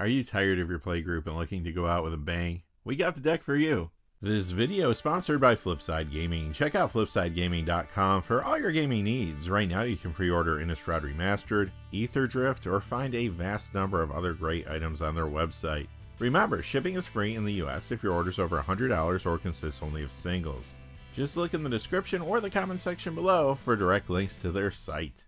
Are you tired of your playgroup and looking to go out with a bang? We got the deck for you. This video is sponsored by Flipside Gaming. Check out flipsidegaming.com for all your gaming needs. Right now you can pre-order Innistrad Remastered, Ether Drift, or find a vast number of other great items on their website. Remember, shipping is free in the US if your order's over $100 or consists only of singles. Just look in the description or the comment section below for direct links to their site.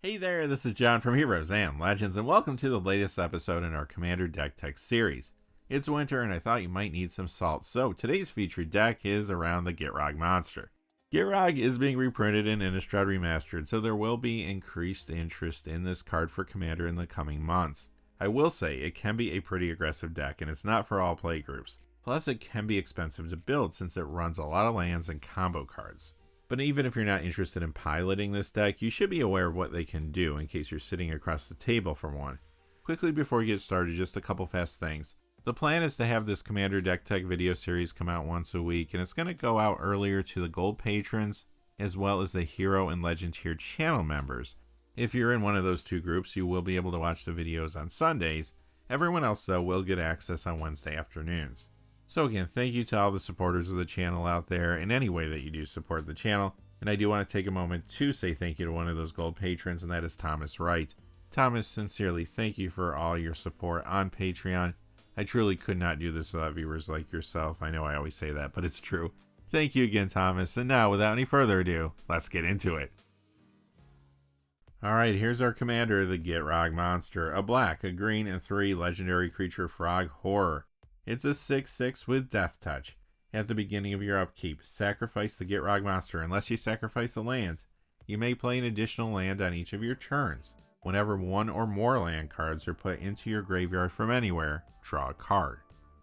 Hey there, this is John from Heroes and Legends, and welcome to the latest episode in our Commander Deck Tech series. It's winter and I thought you might need some salt, so today's featured deck is around the Gitrog Monster. Gitrog is being reprinted in Innistrad Remastered, so there will be increased interest in this card for Commander in the coming months. I will say it can be a pretty aggressive deck and it's not for all playgroups. Plus it can be expensive to build since it runs a lot of lands and combo cards. But even if you're not interested in piloting this deck, you should be aware of what they can do in case you're sitting across the table from one. Quickly before we get started, just a couple fast things. The plan is to have this Commander Deck Tech video series come out once a week, and it's going to go out earlier to the Gold patrons, as well as the Hero and Legend tier channel members. If you're in one of those two groups, you will be able to watch the videos on Sundays. Everyone else, though, will get access on Wednesday afternoons. So again, thank you to all the supporters of the channel out there in any way that you do support the channel. And I do want to take a moment to say thank you to one of those gold patrons, and that is Thomas Wright. Thomas, sincerely, thank you for all your support on Patreon. I truly could not do this without viewers like yourself. I know I always say that, but it's true. Thank you again, Thomas. And now, without any further ado, let's get into it. Alright, here's our commander, the Gitrog Monster. A black, a green, and 3 legendary creature frog horror. It's a 6/6 with Death Touch. At the beginning of your upkeep, sacrifice the Gitrog Monster unless you sacrifice a land. You may play an additional land on each of your turns. Whenever one or more land cards are put into your graveyard from anywhere, draw a card.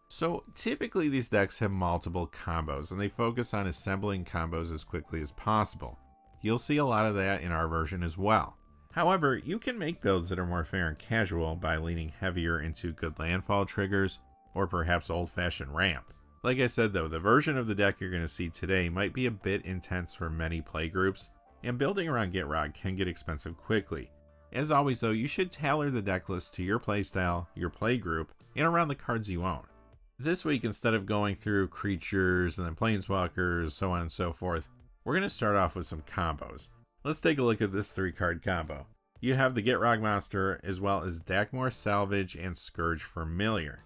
So typically these decks have multiple combos and they focus on assembling combos as quickly as possible. You'll see a lot of that in our version as well. However, you can make builds that are more fair and casual by leaning heavier into good landfall triggers, or perhaps old-fashioned ramp. Like I said though, the version of the deck you're going to see today might be a bit intense for many playgroups, and building around Gitrog can get expensive quickly. As always though, you should tailor the deck list to your playstyle, your playgroup, and around the cards you own. This week, instead of going through creatures and then planeswalkers, so on and so forth, we're going to start off with some combos. Let's take a look at this 3-card combo. You have the Gitrog Monster as well as Dakmor Salvage and Scourge Familiar.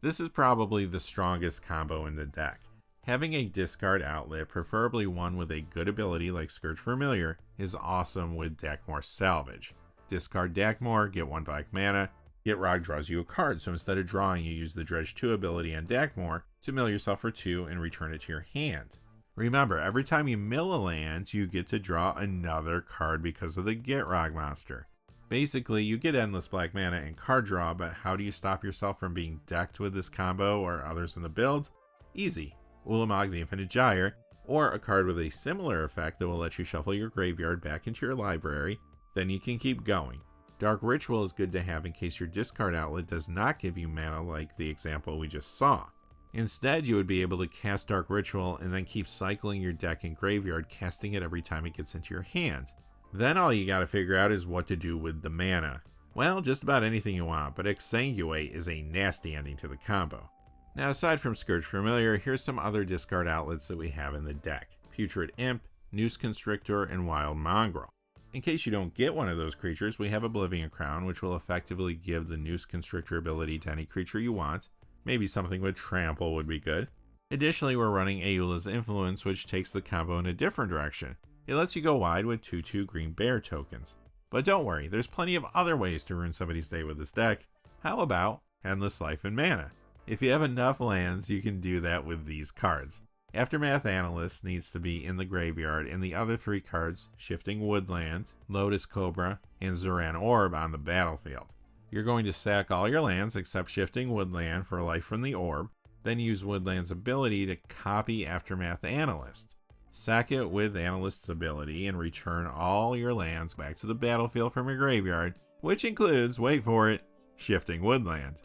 This is probably the strongest combo in the deck. Having a discard outlet, preferably one with a good ability like Scourge Familiar, is awesome with Dakmor Salvage. Discard Dakmor, get 1 black mana. Gitrog draws you a card, so instead of drawing, you use the Dredge 2 ability on Dakmor to mill yourself for 2 and return it to your hand. Remember, every time you mill a land, you get to draw another card because of the Gitrog Monster. Basically, you get endless black mana and card draw, but how do you stop yourself from being decked with this combo or others in the build? Easy. Ulamog the Infinite Gyre, or a card with a similar effect that will let you shuffle your graveyard back into your library, then you can keep going. Dark Ritual is good to have in case your discard outlet does not give you mana like the example we just saw. Instead, you would be able to cast Dark Ritual and then keep cycling your deck and graveyard, casting it every time it gets into your hand. Then all you gotta figure out is what to do with the mana. Well, just about anything you want, but Exsanguinate is a nasty ending to the combo. Now aside from Scourge Familiar, here's some other discard outlets that we have in the deck. Putrid Imp, Noose Constrictor, and Wild Mongrel. In case you don't get one of those creatures, we have Oblivion Crown, which will effectively give the Noose Constrictor ability to any creature you want. Maybe something with Trample would be good. Additionally, we're running Ayula's Influence, which takes the combo in a different direction. It lets you go wide with 2/2 green bear tokens. But don't worry, there's plenty of other ways to ruin somebody's day with this deck. How about Endless Life and Mana? If you have enough lands, you can do that with these cards. Aftermath Analyst needs to be in the graveyard, and the other 3 cards, Shifting Woodland, Lotus Cobra, and Zoran Orb on the battlefield. You're going to sack all your lands except Shifting Woodland for life from the orb, then use Woodland's ability to copy Aftermath Analyst. Sack it with Analyst's ability and return all your lands back to the battlefield from your graveyard, which includes, wait for it, Shifting Woodland.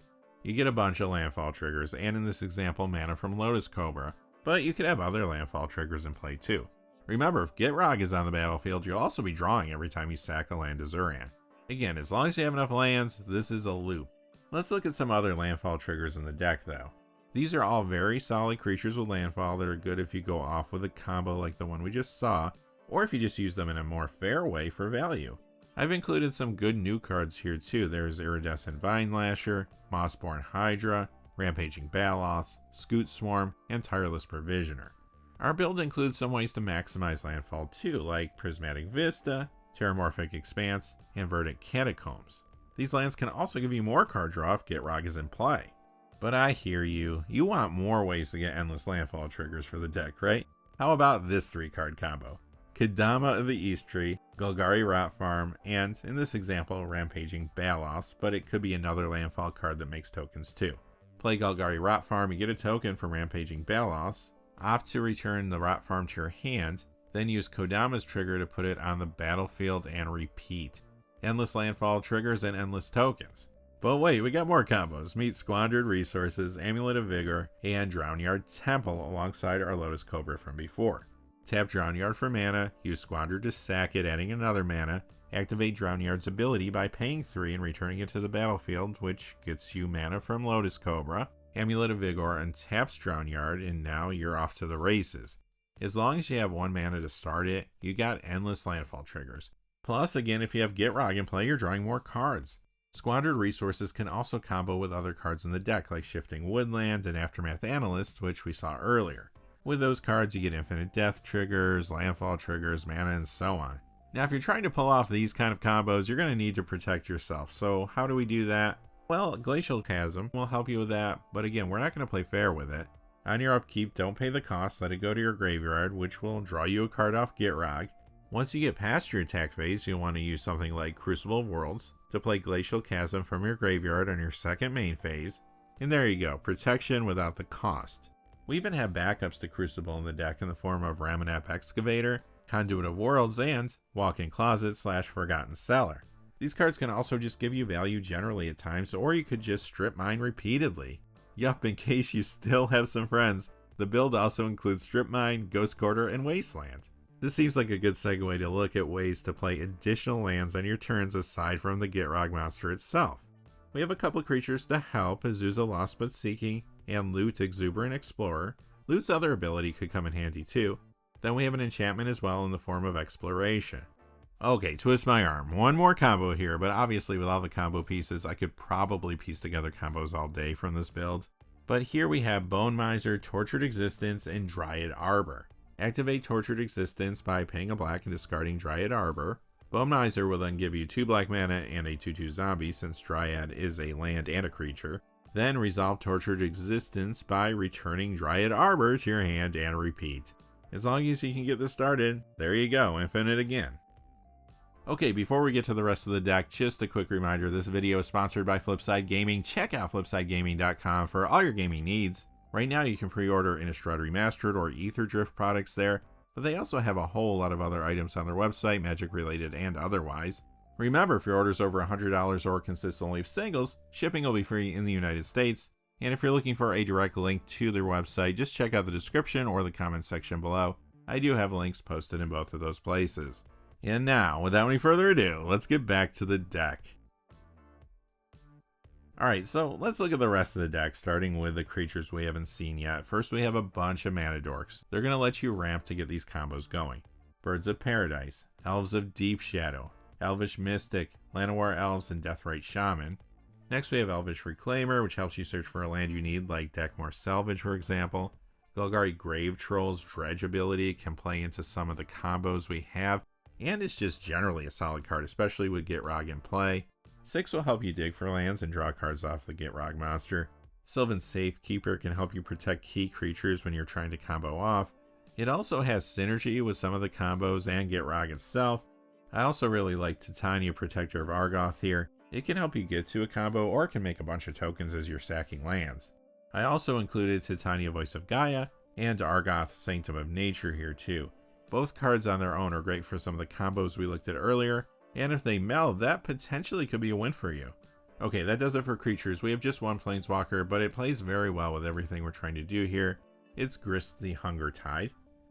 You get a bunch of landfall triggers, and in this example, mana from Lotus Cobra, but you could have other landfall triggers in play too. Remember, if Gitrog is on the battlefield, you'll also be drawing every time you sack a land to Zuran. Again, as long as you have enough lands, this is a loop. Let's look at some other landfall triggers in the deck though. These are all very solid creatures with landfall that are good if you go off with a combo like the one we just saw, or if you just use them in a more fair way for value. I've included some good new cards here too. There's Iridescent Vine Lasher, Mossborn Hydra, Rampaging Baloths, Scoot Swarm, and Tireless Provisioner. Our build includes some ways to maximize landfall too, like Prismatic Vista, Terramorphic Expanse, and Verdant Catacombs. These lands can also give you more card draw if Gitrog is in play. But I hear you. You want more ways to get endless landfall triggers for the deck, right? How about this 3-card combo? Kadama of the East Tree, Golgari Rot Farm, and, in this example, Rampaging Baloths, but it could be another landfall card that makes tokens too. Play Golgari Rot Farm, you get a token from Rampaging Baloths, opt to return the Rot Farm to your hand, then use Kodama's trigger to put it on the battlefield and repeat. Endless landfall triggers and endless tokens. But wait, we got more combos. Meet Squandered Resources, Amulet of Vigor, and Drownyard Temple alongside our Lotus Cobra from before. Tap Drownyard for mana, use Squandered to sack it, adding another mana. Activate Drownyard's ability by paying 3 and returning it to the battlefield, which gets you mana from Lotus Cobra. Amulet of Vigor untaps Drownyard, and now you're off to the races. As long as you have 1 mana to start it, you got endless landfall triggers. Plus, again, if you have Gitrog in play, you're drawing more cards. Squandered Resources can also combo with other cards in the deck, like Shifting Woodland and Aftermath Analyst, which we saw earlier. With those cards, you get infinite death triggers, landfall triggers, mana, and so on. Now, if you're trying to pull off these kind of combos, you're going to need to protect yourself. So how do we do that? Well, Glacial Chasm will help you with that, but again, we're not going to play fair with it. On your upkeep, don't pay the cost, let it go to your graveyard, which will draw you a card off Gitrog. Once you get past your attack phase, you'll want to use something like Crucible of Worlds to play Glacial Chasm from your graveyard on your second main phase. And there you go, protection without the cost. We even have backups to Crucible in the deck in the form of Ramunap Excavator, Conduit of Worlds, and Walk-in Closet / Forgotten Cellar. These cards can also just give you value generally at times, or you could just strip mine repeatedly. Yup, in case you still have some friends, the build also includes Strip Mine, Ghost Quarter, and Wasteland. This seems like a good segue to look at ways to play additional lands on your turns aside from the Gitrog monster itself. We have a couple creatures to help, Azusa Lost But Seeking, and Loot Exuberant Explorer. Loot's other ability could come in handy too. Then we have an enchantment as well in the form of Exploration. Okay, twist my arm. One more combo here, but obviously with all the combo pieces, I could probably piece together combos all day from this build. But here we have Bone Miser, Tortured Existence, and Dryad Arbor. Activate Tortured Existence by paying a black and discarding Dryad Arbor. Bone Miser will then give you 2 black mana and a 2/2 zombie, since Dryad is a land and a creature. Then resolve Tortured Existence by returning Dryad Arbor to your hand and repeat. As long as you can get this started, there you go, infinite again. Okay, before we get to the rest of the deck, just a quick reminder, this video is sponsored by Flipside Gaming. Check out flipsidegaming.com for all your gaming needs. Right now you can pre-order Innistrad Remastered or Ether Drift products there, but they also have a whole lot of other items on their website, Magic related and otherwise. Remember, if your order's over $100 or consists only of singles, shipping will be free in the United States. And if you're looking for a direct link to their website, just check out the description or the comment section below. I do have links posted in both of those places. And now, without any further ado, let's get back to the deck. Alright, so let's look at the rest of the deck, starting with the creatures we haven't seen yet. First, we have a bunch of mana dorks. They're going to let you ramp to get these combos going. Birds of Paradise, Elves of Deep Shadow, Elvish Mystic, Llanowar Elves, and Deathrite Shaman. Next, we have Elvish Reclaimer, which helps you search for a land you need, like Deckmore Salvage, for example. Golgari Grave Troll's Dredge ability can play into some of the combos we have, and it's just generally a solid card, especially with Gitrog in play. 6 will help you dig for lands and draw cards off the Gitrog monster. Sylvan Safekeeper can help you protect key creatures when you're trying to combo off. It also has synergy with some of the combos and Gitrog itself. I also really like Titania, Protector of Argoth here. It can help you get to a combo or can make a bunch of tokens as you're sacking lands. I also included Titania, Voice of Gaia, and Argoth, Sanctum of Nature here too. Both cards on their own are great for some of the combos we looked at earlier, and if they meld, that potentially could be a win for you. Okay, that does it for creatures. We have just one Planeswalker, but it plays very well with everything we're trying to do here. It's Grist the Hunger Tide.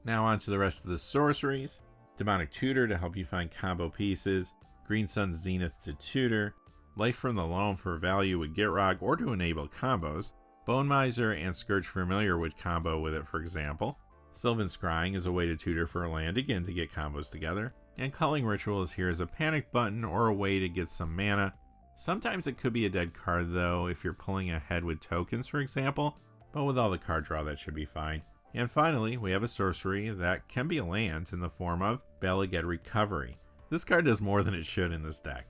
Now on to the rest of the sorceries. Demonic Tutor to help you find combo pieces, Green Sun Zenith to tutor, Life from the Loam for value with Gitrog or to enable combos, Bone Miser and Scourge Familiar would combo with it for example, Sylvan Scrying is a way to tutor for a land again to get combos together, and Culling Ritual is here as a panic button or a way to get some mana. Sometimes it could be a dead card though if you're pulling ahead with tokens for example, but with all the card draw that should be fine. And finally, we have a sorcery that can be a land in the form of Bala Ged Recovery. This card does more than it should in this deck.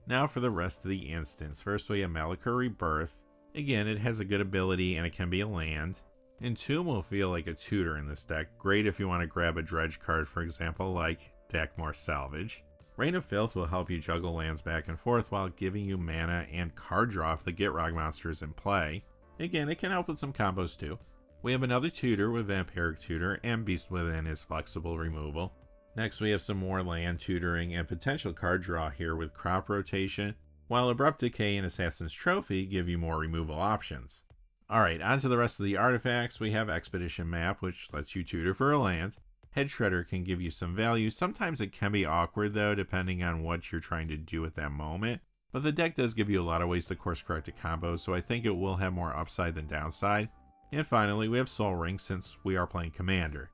Now for the rest of the instants. First we have Malakir Rebirth. Again, it has a good ability and it can be a land. Entomb will feel like a tutor in this deck. Great if you want to grab a dredge card for example like Deckmore Salvage. Rain of Filth will help you juggle lands back and forth while giving you mana and card draw if the Gitrog monster is in play. Again, it can help with some combos too. We have another tutor with Vampiric Tutor and Beast Within is flexible removal. Next we have some more land tutoring and potential card draw here with Crop Rotation, while Abrupt Decay and Assassin's Trophy give you more removal options. Alright, on to the rest of the artifacts. We have Expedition Map, which lets you tutor for a land. Head Shredder can give you some value. Sometimes it can be awkward though, depending on what you're trying to do at that moment. But the deck does give you a lot of ways to course correct a combo, so I think it will have more upside than downside. And finally, we have Soul Ring since we are playing Commander.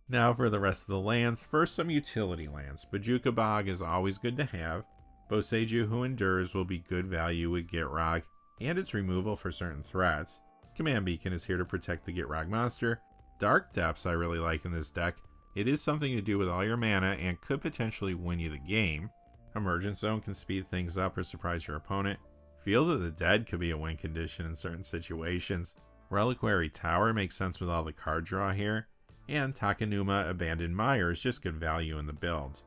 Now for the rest of the lands. First, some utility lands. Bojuka Bog is always good to have. Boseiju Who Endures will be good value with Gitrog, and its removal for certain threats. Command Beacon is here to protect the Gitrog monster. Dark Depths I really like in this deck. It is something to do with all your mana and could potentially win you the game. Emergent Zone can speed things up or surprise your opponent. Field of the Dead could be a win condition in certain situations. Reliquary Tower makes sense with all the card draw here, and Takenuma Abandoned Mire is just good value in the build.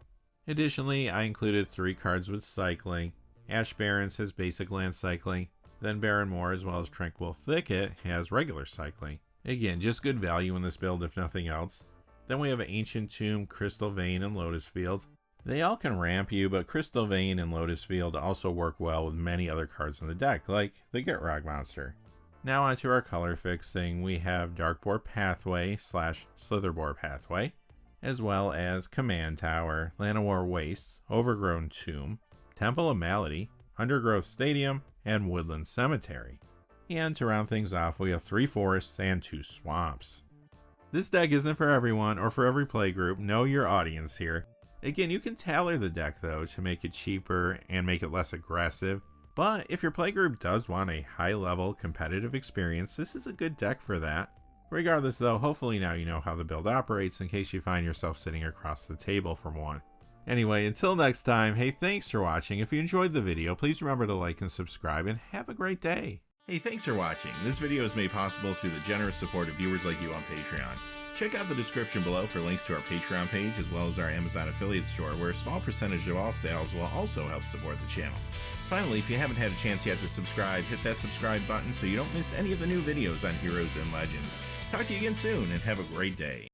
Additionally, I included 3 cards with cycling. Ash Barrens has basic land cycling, then Barren Moor as well as Tranquil Thicket has regular cycling. Again, just good value in this build if nothing else. Then we have Ancient Tomb, Crystal Vein, and Lotus Field. They all can ramp you, but Crystal Vein and Lotus Field also work well with many other cards in the deck, like the Gitrog monster. Now onto our color fixing. We have Darkboar Pathway / Slitherboar Pathway, as well as Command Tower, Llanowar Wastes, Overgrown Tomb, Temple of Malady, Undergrowth Stadium, and Woodland Cemetery. And to round things off, we have 3 forests and 2 swamps. This deck isn't for everyone or for every playgroup. Know your audience here. Again, you can tailor the deck though to make it cheaper and make it less aggressive. But if your playgroup does want a high-level competitive experience, this is a good deck for that. Regardless though, hopefully now you know how the build operates in case you find yourself sitting across the table from one. Anyway, until next time, hey, thanks for watching. If you enjoyed the video, please remember to like and subscribe, and have a great day. Hey, thanks for watching. This video is made possible through the generous support of viewers like you on Patreon. Check out the description below for links to our Patreon page as well as our Amazon affiliate store, where a small percentage of all sales will also help support the channel. Finally, if you haven't had a chance yet to subscribe, hit that subscribe button so you don't miss any of the new videos on Heroes and Legends. Talk to you again soon, and have a great day.